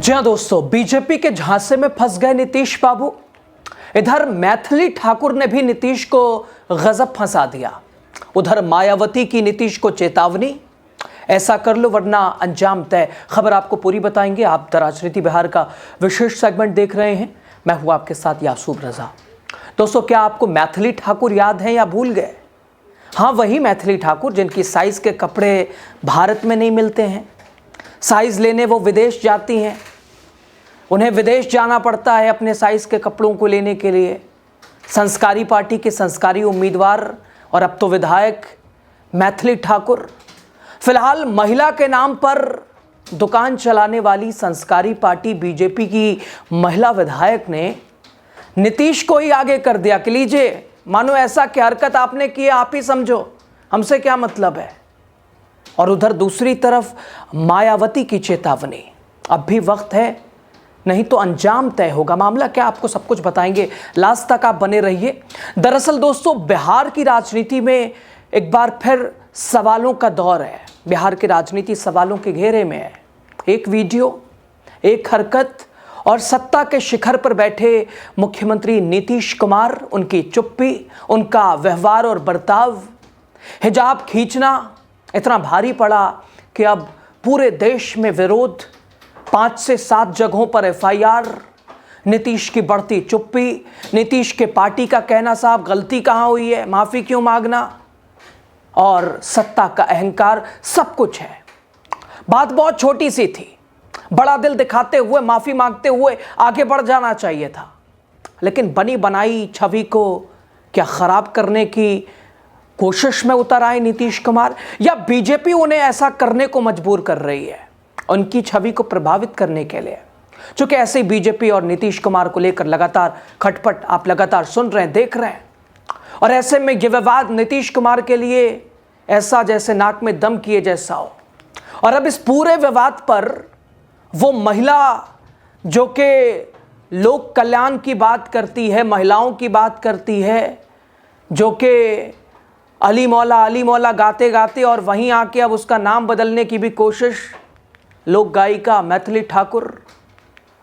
जी हाँ दोस्तों, बीजेपी के झांसे में फंस गए नीतीश बाबू। इधर मैथिली ठाकुर ने भी नीतीश को गजब फंसा दिया। उधर मायावती की नीतीश को चेतावनी, ऐसा कर लो वरना अंजाम तय। खबर आपको पूरी बताएंगे। आप द राजनीति बिहार का विशेष सेगमेंट देख रहे हैं। मैं हूं आपके साथ यासूब रजा। दोस्तों, क्या आपको मैथिली ठाकुर याद है या भूल गए? हाँ, वही मैथिली ठाकुर जिनकी साइज के कपड़े भारत में नहीं मिलते हैं। साइज लेने वो विदेश जाती हैं। उन्हें विदेश जाना पड़ता है अपने साइज के कपड़ों को लेने के लिए। संस्कारी पार्टी के संस्कारी उम्मीदवार और अब तो विधायक मैथिली ठाकुर। फिलहाल महिला के नाम पर दुकान चलाने वाली संस्कारी पार्टी बीजेपी की महिला विधायक ने नीतीश को ही आगे कर दिया कि लीजिए, मानो ऐसा क्या हरकत आपने की, आप ही समझो, हमसे क्या मतलब है। और उधर दूसरी तरफ मायावती की चेतावनी, अब भी वक्त है, नहीं तो अंजाम तय होगा। मामला क्या, आपको सब कुछ बताएंगे। लास्ट तक आप बने रहिए। दरअसल दोस्तों, बिहार की राजनीति में एक बार फिर सवालों का दौर है। बिहार की राजनीति सवालों के घेरे में है। एक वीडियो, एक हरकत और सत्ता के शिखर पर बैठे मुख्यमंत्री नीतीश कुमार, उनकी चुप्पी, उनका व्यवहार और बर्ताव। हिजाब खींचना इतना भारी पड़ा कि अब पूरे देश में विरोध, 5 से 7 जगहों पर एफआईआर। नीतीश की बढ़ती चुप्पी, नीतीश के पार्टी का कहना साहब गलती कहाँ हुई है, माफ़ी क्यों मांगना, और सत्ता का अहंकार, सब कुछ है। बात बहुत छोटी सी थी। बड़ा दिल दिखाते हुए, माफ़ी मांगते हुए आगे बढ़ जाना चाहिए था, लेकिन बनी बनाई छवि को क्या खराब करने की कोशिश में उतर आए नीतीश कुमार, या बीजेपी उन्हें ऐसा करने को मजबूर कर रही है उनकी छवि को प्रभावित करने के लिए। चूंकि ऐसे ही बीजेपी और नीतीश कुमार को लेकर लगातार खटपट आप लगातार सुन रहे हैं, देख रहे हैं, और ऐसे में यह विवाद नीतीश कुमार के लिए ऐसा जैसे नाक में दम किए जैसा हो। और अब इस पूरे विवाद पर वो महिला जो कि लोक कल्याण की बात करती है, महिलाओं की बात करती है, जो कि अली मौला गाते गाते और वहीं आके अब उसका नाम बदलने की भी कोशिश, लोक गायिका मैथिली ठाकुर।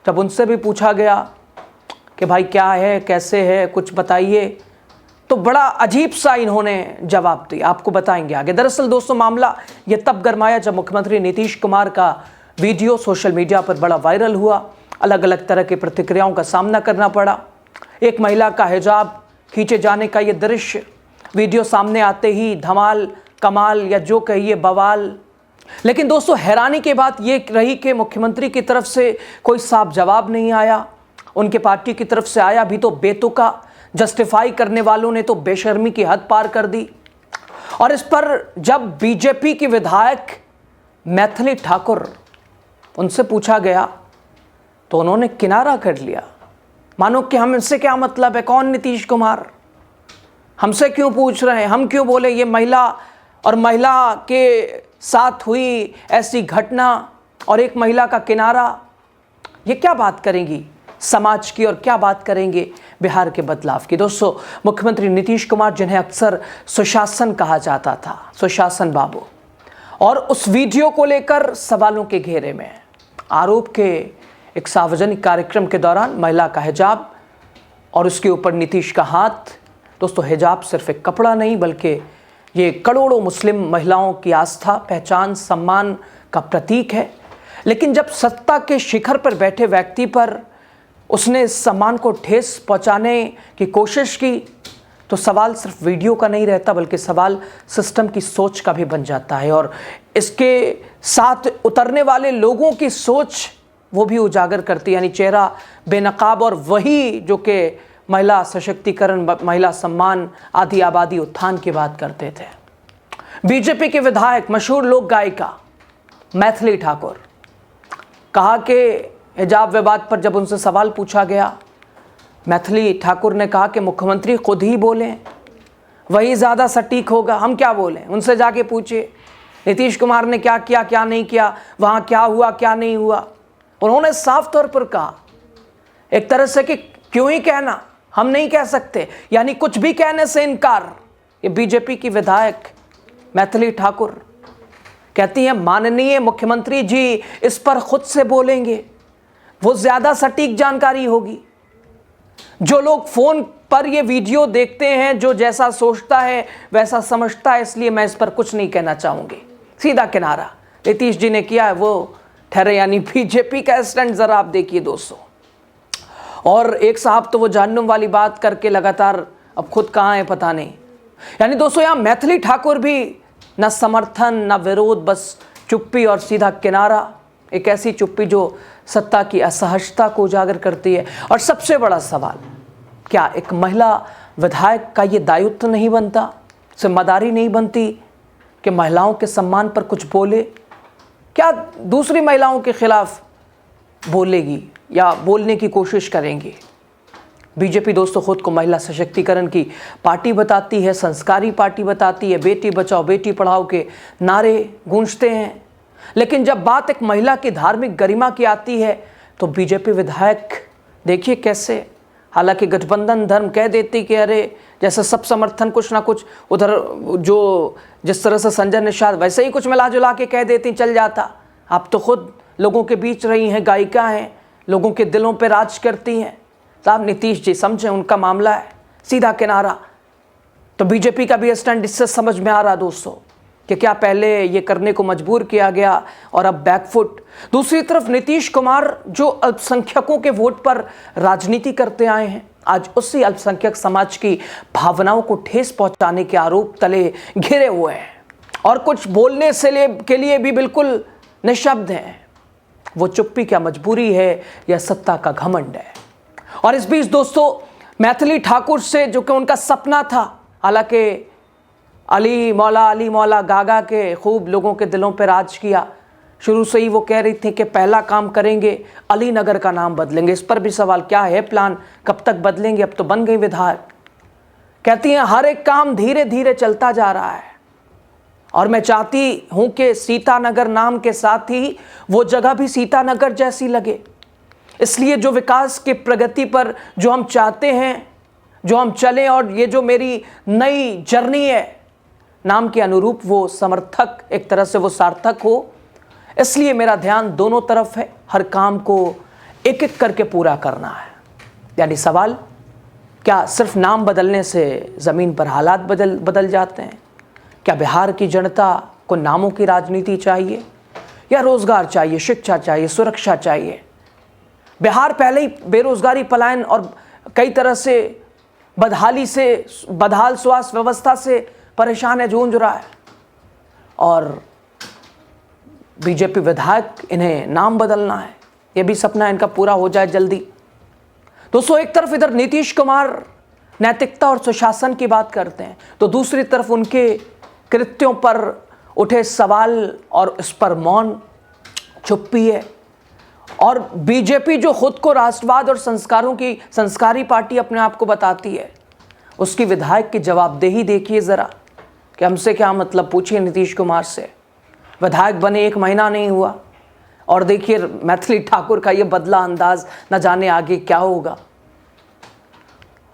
जब उनसे भी पूछा गया कि भाई क्या है, कैसे है, कुछ बताइए, तो बड़ा अजीब सा इन्होंने जवाब दिया। आपको बताएंगे आगे। दरअसल दोस्तों, मामला ये तब गरमाया जब मुख्यमंत्री नीतीश कुमार का वीडियो सोशल मीडिया पर बड़ा वायरल हुआ। अलग अलग तरह की प्रतिक्रियाओं का सामना करना पड़ा। एक महिला का हिजाब खींचे जाने का ये दृश्य वीडियो सामने आते ही धमाल, कमाल या जो कहिए बवाल। लेकिन दोस्तों, हैरानी की बात यह रही कि मुख्यमंत्री की तरफ से कोई साफ जवाब नहीं आया। उनके पार्टी की तरफ से आया भी तो बेतुका, जस्टिफाई करने वालों ने तो बेशर्मी की हद पार कर दी। और इस पर जब बीजेपी की विधायक मैथिली ठाकुर, उनसे पूछा गया तो उन्होंने किनारा कर लिया, मानो कि हम इससे क्या मतलब है, कौन नीतीश कुमार, हमसे क्यों पूछ रहे हैं, हम क्यों बोले। ये महिला और महिला के साथ हुई ऐसी घटना और एक महिला का किनारा, ये क्या बात करेंगी समाज की और क्या बात करेंगे बिहार के बदलाव की। दोस्तों, मुख्यमंत्री नीतीश कुमार, जिन्हें अक्सर सुशासन कहा जाता था, सुशासन बाबू, और उस वीडियो को लेकर सवालों के घेरे में आरोप के एक सार्वजनिक कार्यक्रम के दौरान महिला का हिजाब और उसके ऊपर नीतीश का हाथ। दोस्तों, हिजाब सिर्फ एक कपड़ा नहीं, बल्कि ये करोड़ों मुस्लिम महिलाओं की आस्था, पहचान, सम्मान का प्रतीक है। लेकिन जब सत्ता के शिखर पर बैठे व्यक्ति पर उसने इस सम्मान को ठेस पहुंचाने की कोशिश की, तो सवाल सिर्फ वीडियो का नहीं रहता, बल्कि सवाल सिस्टम की सोच का भी बन जाता है। और इसके साथ उतरने वाले लोगों की सोच वो भी उजागर करती है, यानी चेहरा बेनकाब, और वही जो कि महिला सशक्तिकरण, महिला सम्मान, आदि आबादी उत्थान की बात करते थे। बीजेपी के विधायक, मशहूर लोक गायिका मैथिली ठाकुर, कहा कि हिजाब विवाद पर जब उनसे सवाल पूछा गया, मैथिली ठाकुर ने कहा कि मुख्यमंत्री खुद ही बोलें, वही ज़्यादा सटीक होगा, हम क्या बोलें, उनसे जाके पूछिए नीतीश कुमार ने क्या किया, क्या नहीं किया, वहाँ क्या हुआ, क्या नहीं हुआ। उन्होंने साफ तौर पर कहा, एक तरह से कि क्यों ही कहना, हम नहीं कह सकते, यानी कुछ भी कहने से इनकार। ये बीजेपी की विधायक मैथिली ठाकुर कहती हैं, माननीय मुख्यमंत्री जी इस पर खुद से बोलेंगे, वो ज्यादा सटीक जानकारी होगी। जो लोग फोन पर ये वीडियो देखते हैं, जो जैसा सोचता है वैसा समझता है, इसलिए मैं इस पर कुछ नहीं कहना चाहूंगी। सीधा किनारा नीतीश जी ने किया है वो ठहरे, यानी बीजेपी का स्टैंड जरा आप देखिए दोस्तों। और एक साहब तो वो जहन्नुम वाली बात करके लगातार अब खुद कहाँ है पता नहीं। यानी दोस्तों यहाँ मैथिली ठाकुर भी न समर्थन न विरोध, बस चुप्पी और सीधा किनारा। एक ऐसी चुप्पी जो सत्ता की असहजता को उजागर करती है। और सबसे बड़ा सवाल, क्या एक महिला विधायक का ये दायित्व नहीं बनता, जिम्मेदारी नहीं बनती कि महिलाओं के सम्मान पर कुछ बोले? क्या दूसरी महिलाओं के खिलाफ बोलेगी या बोलने की कोशिश करेंगी? बीजेपी दोस्तों खुद को महिला सशक्तिकरण की पार्टी बताती है, संस्कारी पार्टी बताती है, बेटी बचाओ बेटी पढ़ाओ के नारे गूंजते हैं। लेकिन जब बात एक महिला की धार्मिक गरिमा की आती है तो बीजेपी विधायक देखिए कैसे, हालांकि गठबंधन धर्म कह देती कि अरे जैसे सब समर्थन कुछ ना कुछ उधर, जो जिस तरह से संजय निषाद वैसे ही कुछ मिला जुला के कह देती चल जाता। आप तो खुद लोगों के बीच रही हैं, गायिका हैं, लोगों के दिलों पे राज करती हैं। साहब नीतीश जी समझें, उनका मामला है सीधा किनारा। तो बीजेपी का भी स्टैंड इससे समझ में आ रहा दोस्तों कि क्या पहले ये करने को मजबूर किया गया और अब बैकफुट। दूसरी तरफ नीतीश कुमार जो अल्पसंख्यकों के वोट पर राजनीति करते आए हैं, आज उसी अल्पसंख्यक समाज की भावनाओं को ठेस पहुंचाने के आरोप तले घिरे हुए हैं और कुछ बोलने के लिए भी बिल्कुल निशब्द हैं। वो चुप्पी क्या मजबूरी है या सत्ता का घमंड है? और इस बीच दोस्तों मैथिली ठाकुर से जो कि उनका सपना था, हालांकि अली मौला गागा के खूब लोगों के दिलों पर राज किया, शुरू से ही वो कह रही थी कि पहला काम करेंगे अली नगर का नाम बदलेंगे। इस पर भी सवाल, क्या है प्लान, कब तक बदलेंगे? अब तो बन गई विधायक। कहती हैं हर एक काम धीरे धीरे चलता जा रहा है और मैं चाहती हूं कि सीतानगर नाम के साथ ही वो जगह भी सीतानगर जैसी लगे। इसलिए जो विकास की प्रगति पर जो हम चाहते हैं, जो हम चलें, और ये जो मेरी नई जर्नी है नाम के अनुरूप वो समर्थक एक तरह से वो सार्थक हो, इसलिए मेरा ध्यान दोनों तरफ है, हर काम को एक एक करके पूरा करना है। यानी सवाल, क्या सिर्फ नाम बदलने से ज़मीन पर हालात बदल जाते हैं? क्या बिहार की जनता को नामों की राजनीति चाहिए या रोजगार चाहिए, शिक्षा चाहिए, सुरक्षा चाहिए? बिहार पहले ही बेरोजगारी, पलायन और कई तरह से बदहाल स्वास्थ्य व्यवस्था से परेशान है, जूझ रहा है, और बीजेपी विधायक इन्हें नाम बदलना है, यह भी सपना इनका पूरा हो जाए जल्दी। दोस्तों एक तरफ इधर नीतीश कुमार नैतिकता और सुशासन की बात करते हैं, तो दूसरी तरफ उनके कृत्यों पर उठे सवाल और इस पर मौन चुप्पी है। और बीजेपी जो खुद को राष्ट्रवाद और संस्कारों की संस्कारी पार्टी अपने आप को बताती है, उसकी विधायक की जवाबदेही देखिए ज़रा कि हमसे क्या मतलब, पूछिए नीतीश कुमार से। विधायक बने 1 महीना नहीं हुआ और देखिए मैथिली ठाकुर का ये बदला अंदाज, न जाने आगे क्या होगा।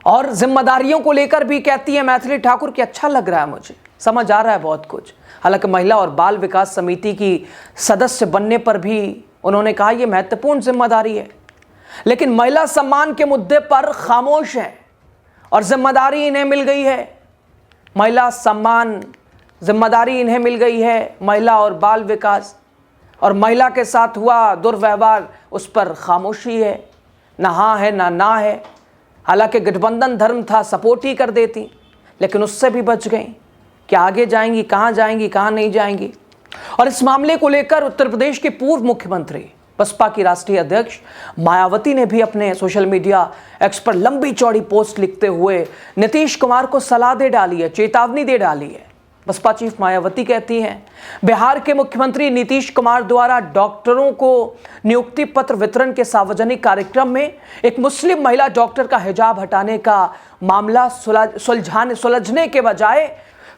और जिम्मेदारियों को लेकर भी कहती है मैथिली ठाकुर कि अच्छा लग रहा है, मुझे समझ आ रहा है बहुत कुछ। हालांकि महिला और बाल विकास समिति की सदस्य बनने पर भी उन्होंने कहा यह महत्वपूर्ण जिम्मेदारी है, लेकिन महिला सम्मान के मुद्दे पर खामोश हैं और जिम्मेदारी इन्हें मिल गई है। महिला सम्मान जिम्मेदारी इन्हें मिल गई है, महिला और बाल विकास, और महिला के साथ हुआ दुर्व्यवहार उस पर खामोशी है, ना हाँ है ना है। हालांकि गठबंधन धर्म था, सपोर्ट ही कर देती, लेकिन उससे भी बच गई। क्या आगे जाएंगी, कहाँ नहीं जाएंगी? और इस मामले को लेकर उत्तर प्रदेश के पूर्व मुख्यमंत्री, बसपा की राष्ट्रीय अध्यक्ष मायावती ने भी अपने सोशल मीडिया एक्स पर लंबी चौड़ी पोस्ट लिखते हुए नीतीश कुमार को सलाह दे डाली है, चेतावनी दे डाली है। बसपा चीफ मायावती कहती हैं बिहार के मुख्यमंत्री नीतीश कुमार द्वारा डॉक्टरों को नियुक्ति पत्र वितरण के सार्वजनिक कार्यक्रम में एक मुस्लिम महिला डॉक्टर का हिजाब हटाने का मामला सुलझने के बजाय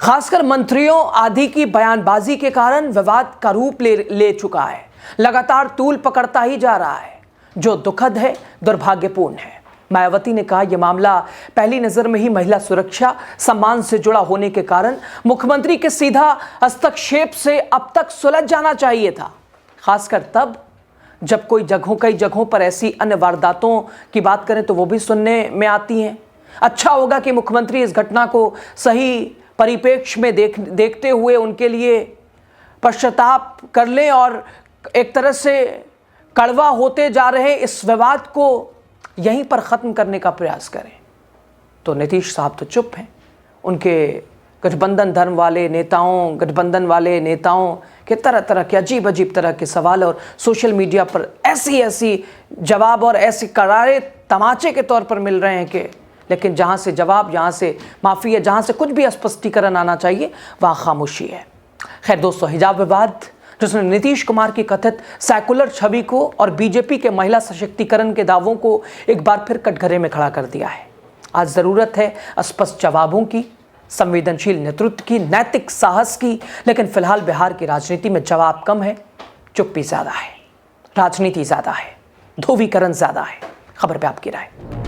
खासकर मंत्रियों आदि की बयानबाजी के कारण विवाद का रूप ले चुका है, लगातार तूल पकड़ता ही जा रहा है, जो दुखद है, दुर्भाग्यपूर्ण है। मायावती ने कहा यह मामला पहली नजर में ही महिला सुरक्षा सम्मान से जुड़ा होने के कारण मुख्यमंत्री के सीधा हस्तक्षेप से अब तक सुलझ जाना चाहिए था, खासकर तब जब कई जगहों पर ऐसी अन्य वारदातों की बात करें तो वो भी सुनने में आती हैं। अच्छा होगा कि मुख्यमंत्री इस घटना को सही परिप्रेक्ष्य में देखते हुए उनके लिए पश्चाताप कर लें और एक तरह से कड़वा होते जा रहे इस विवाद को यहीं पर ख़त्म करने का प्रयास करें। तो नीतीश साहब तो चुप हैं। उनके गठबंधन वाले नेताओं के तरह तरह के अजीब तरह के सवाल और सोशल मीडिया पर ऐसी जवाब और ऐसे करारे तमाचे के तौर पर मिल रहे हैं कि लेकिन जहां से जवाब, जहां से माफ़ी है, जहां से कुछ भी स्पष्टीकरण आना चाहिए वहां खामोशी है। खैर दोस्तों, हिजाब विवाद जिसने नीतीश कुमार की कथित सेकुलर छवि को और बीजेपी के महिला सशक्तिकरण के दावों को एक बार फिर कटघरे में खड़ा कर दिया है। आज ज़रूरत है स्पष्ट जवाबों की, संवेदनशील नेतृत्व की, नैतिक साहस की। लेकिन फिलहाल बिहार की राजनीति में जवाब कम है, चुप्पी ज़्यादा है, राजनीति ज़्यादा है, ध्रुवीकरण ज़्यादा है। खबर पे आपकी राय।